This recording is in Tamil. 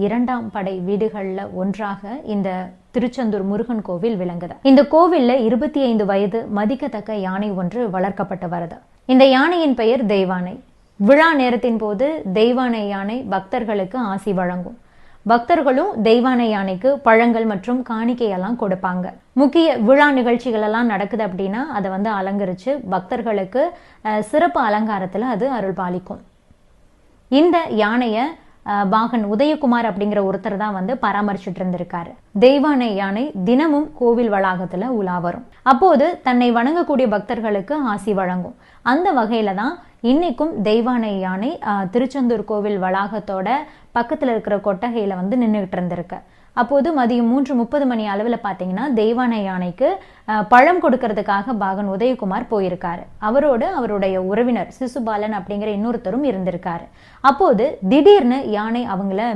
இரண்டாம் படை வீடுகள்ல ஒன்றாக இந்த திருச்செந்தூர் முருகன் கோவில் விளங்குது. இந்த கோவில்ல 25 வயது மதிக்கத்தக்க யானை ஒன்று வளர்க்கப்பட்டு வருது. இந்த யானையின் பெயர் தெய்வானை. விழா நேரத்தின் போது தெய்வானை யானை பக்தர்களுக்கு ஆசி வழங்கும். பக்தர்களும் தெய்வானை யானைக்கு பழங்கள் மற்றும் காணிக்கையெல்லாம் கொடுப்பாங்க. முக்கிய விழா நிகழ்ச்சிகள் எல்லாம் நடக்குது அப்படின்னா அதை அலங்கரிச்சு பக்தர்களுக்கு சிறப்பு அலங்காரத்துல அது அருள் பாலிக்கும். இந்த யானைய பாகன் உதயகுமார் அப்படிங்கிற ஒருத்தர் தான் பராமரிச்சுட்டு இருந்திருக்காரு. தெய்வானை யானை தினமும் கோவில் வளாகத்துல உலா வரும். அப்போது தன்னை வணங்கக்கூடிய பக்தர்களுக்கு ஆசி வழங்கும். அந்த வகையில தான் இன்னைக்கும் தெய்வானை யானை திருச்செந்தூர் கோவில் வளாகத்தோட பக்கத்துல இருக்கிற கொட்டகையில நின்றுகிட்டு இருந்திருக்கு. அப்போது மதியம் 3:30 மணி அளவில் பார்த்தீங்கன்னா தெய்வானை யானைக்கு பழம் கொடுக்கறதுக்காக பாகன் உதயகுமார் போயிருக்காரு. அவரோடு அவருடைய உறவினர் சிசுபாலன் அப்படிங்கிற இன்னொருத்தரும் இருந்திருக்காரு. அப்போது திடீர்னு யானை அவங்கள